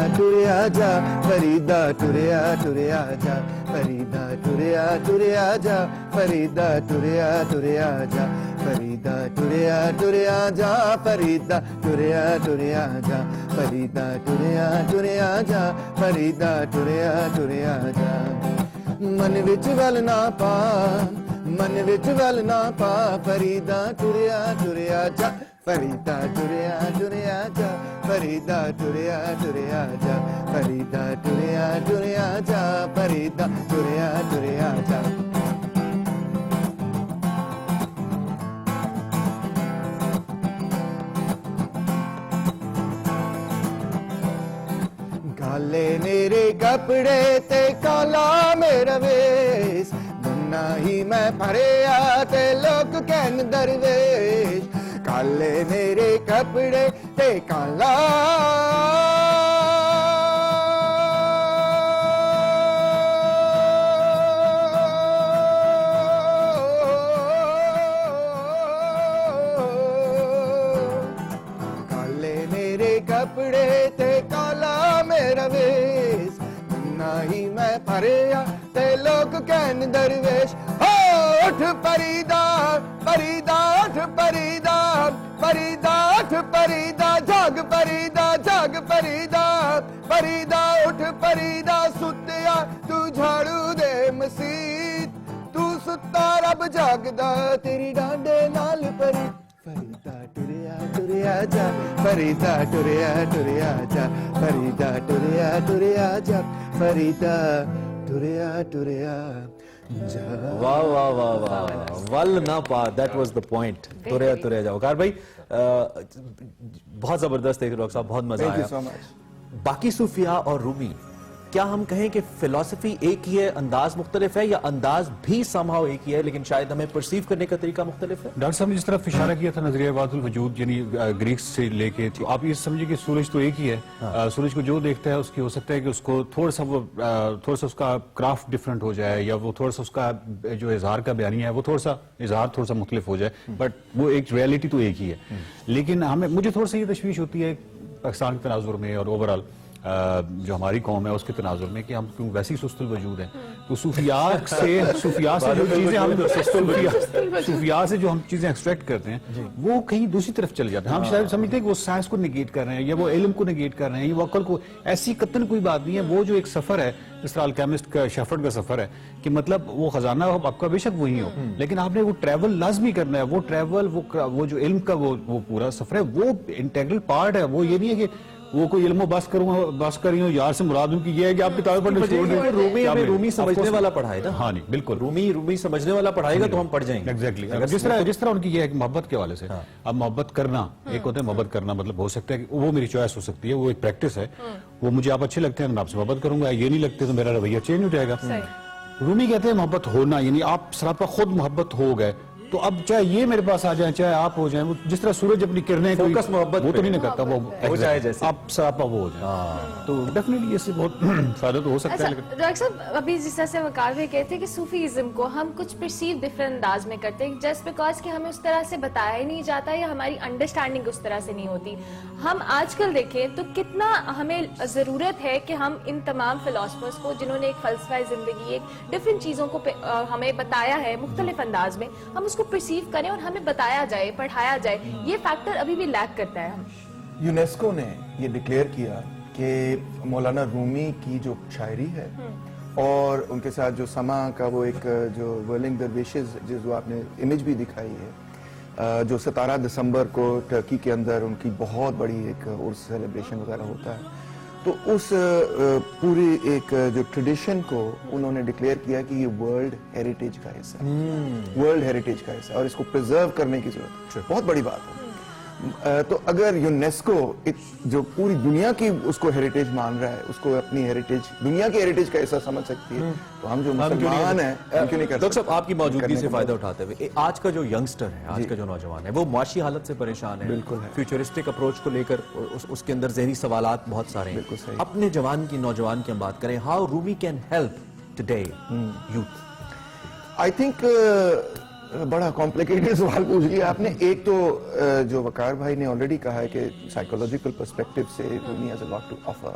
ٹریا جا فریدا ٹریا ٹریا جا فریدا ٹریا ٹریا جا فریدا ٹریا ٹریا جا فریدا ٹریا ٹریا جا فریدا ٹریا ٹریا جا فریدا ٹریا ٹریا جا فریدا ٹریا ٹریا جا من وچ ول نہ پا من وچ ول نہ پا فریدا ٹریا ٹریا جا فریدا ٹریا ٹریا جا فریدا ٹریا ٹریا جا فریدا ٹریا ٹریا جا فریدا ٹریا ٹریا جا کالے میرے کپڑے تے کالا میرا ویش بننا ہی میں پھریا تے لوگ کہن درویش کالے میرے کپڑے تے کالا کالے میرے کپڑے تے کالا میرا ویش نہ ہی میں پھریا تے لوگ کہن درویش اٹھ پریدا پریدا اٹھ پریدا پریدا اٹھ پریدا جاگ پریدا جاگ پریدا پریدا اٹھ پریدا ستیا تو جھاڑو دے مسیت تو ستا رب جاگدا تیری ڈانڈے نال پری فریدا ٹریا ٹریا جا فریدا ٹریا ٹریا جا فریدا ٹریا ٹریا جا فریدا ٹریا ٹریا جا واہ واہ واہ واہ ول نہ پا دیٹ واز دا پوائنٹ ٹریا ٹریا جا وقار بھائی بہت زبردست ہے ڈاکٹر صاحب بہت مزہ آیا باقی صوفیاء اور رومی کیا ہم کہیں کہ فلسفی ایک ہی ہے انداز مختلف ہے یا انداز بھی somehow ایک ہی ہے لیکن شاید ہمیں پرسیو کرنے کا طریقہ مختلف ہے ڈاکٹر صاحب نے جس طرح اشارہ کیا تھا نظریہ وحدت الوجود یعنی گریکس سے لے کے تو آپ یہ سمجھے کہ سورج تو ایک ہی ہے سورج کو جو دیکھتا ہے اس کی ہو سکتا ہے کہ اس کو تھوڑا سا اس کا کرافٹ ڈفرنٹ ہو جائے یا وہ تھوڑا سا اس کا جو اظہار کا بیانیہ ہے وہ تھوڑا سا اظہار تھوڑا سا مختلف ہو جائے بٹ وہ ایک ریئلٹی تو ایک ہی ہے لیکن مجھے تھوڑا سا یہ تشویش ہوتی ہے پاکستان کے تناظر میں اور اوورآل جو ہماری قوم ہے اس کے تناظر میں کہ ہم کیوں ویسی سست الوجود ہیں تو صوفیاء سے جو ہم چیزیں ایکسٹریکٹ کرتے ہیں وہ کہیں دوسری طرف چل جاتے ہیں ہم شاید سمجھتے ہیں کہ وہ سائنس کو نگیٹ کر رہے ہیں یا وہ علم کو نگیٹ کر رہے ہیں یا وہ عقل کو ایسی قطعاً کوئی بات نہیں ہے وہ جو ایک سفر ہے جس طرح الکیمسٹ کا شیفرڈ کا سفر ہے کہ مطلب وہ خزانہ آپ کا بے شک وہی ہو لیکن آپ نے وہ ٹریول لازمی کرنا ہے وہ ٹریول وہ جو علم کا وہ پورا سفر ہے وہ انٹیگرل پارٹ ہے وہ یہ نہیں ہے کہ وہ کوئی علم و بس کری ہوں یار سے مراد ہوں کہ یہ ہے کہ آپ کتابیں پڑھنے چھوڑ دیں رومی سمجھنے والا پڑھائے گا ہاں نہیں بالکل رومی سمجھنے والا پڑھائے گا تو ہم پڑھ جائیں گے ایگزیکٹلی جس طرح ان کی یہ ہے محبت کے حوالے سے اب محبت کرنا ایک ہوتا ہے محبت کرنا مطلب ہو سکتا ہے کہ وہ میری چوائس ہو سکتی ہے وہ ایک پریکٹس ہے وہ مجھے آپ اچھے لگتے ہیں میں آپ سے محبت کروں گا یہ نہیں لگتے تو میرا رویہ چینج ہو جائے گا رومی کہتے ہیں محبت ہونا یعنی آپ سراپا خود محبت ہو گئے تو اب چاہے یہ میرے پاس آ جائیں چاہے آپ ہو جائیں جس طرح سورج اپنی کرنیں فوکس محبت وہ تو نہیں کرتا وہ جائے جیسے آپ سراپا وہ ہو جائیں تو ڈیفینیٹلی اس سے بہت فائدہ تو ہو سکتا ہے ڈاکٹر صاحب ابھی جس طرح سے وقار بھائی کہتے ہیں کہ صوفیزم کو ہم کچھ پرسیو ڈفرنٹ انداز میں کرتے ہیں جسٹ بیکاز کہ ہمیں اس طرح سے بتایا ہی نہیں جاتا یا ہماری انڈرسٹینڈنگ اس طرح سے نہیں ہوتی ہم آج کل دیکھیں تو کتنا ہمیں ضرورت ہے کہ ہم ان تمام فلاسفرز کو جنہوں نے ایک فلسفہ زندگی ایک ڈفرنٹ چیزوں کو ہمیں بتایا ہے مختلف انداز میں ہم اس کو پرسیو کریں اور ہمیں بتایا جائے پڑھایا جائے یہ فیکٹر ابھی بھی لیک کرتا ہے یونیسکو نے یہ ڈکلیئر کیا کہ مولانا رومی کی جو شاعری ہے اور ان کے ساتھ جو سما کا وہ ایک جو ورلنگ درویشز جو آپ نے امیج بھی دکھائی ہے جو 17 دسمبر کو ٹرکی کے اندر ان کی بہت بڑی ایک عرس سیلیبریشن وغیرہ ہوتا ہے تو اس پوری ایک جو ٹریڈیشن کو انہوں نے ڈکلیئر کیا کہ یہ ورلڈ ہیریٹیج کا حصہ ہے ورلڈ ہیریٹیج کا حصہ اور اس کو پرزرو کرنے کی ضرورت ہے بہت بڑی بات ہے تو اگر یونیسکو جو پوری دنیا کی اس کو ہیریٹیج مان رہا ہے اس کو اپنی ہیریٹیج دنیا کی ہیریٹیج کا حصہ سمجھ سکتی ہے تو ہم جو مسلمان ہیں کیوں نہیں کر سکتے ڈاکٹر صاحب آپ کی موجودگی سے فائدہ اٹھاتے ہوئے آج کا جو ینگسٹر ہے آج کا جو نوجوان ہے وہ معاشی حالت سے پریشان ہے بالکل فیوچرسٹک اپروچ کو لے کر اس کے اندر ذہنی سوالات بہت سارے ہیں اپنے نوجوان کی ہم بات کریں how Rumi can help today youth I think بڑا کمپلیکیٹڈ سوال پوچھ لیا آپ نے ایک تو جو وقار بھائی نے آلریڈی کہا ہے کہ سائیکولوجیکل پرسپیکٹو سے Rumi has a lot to offer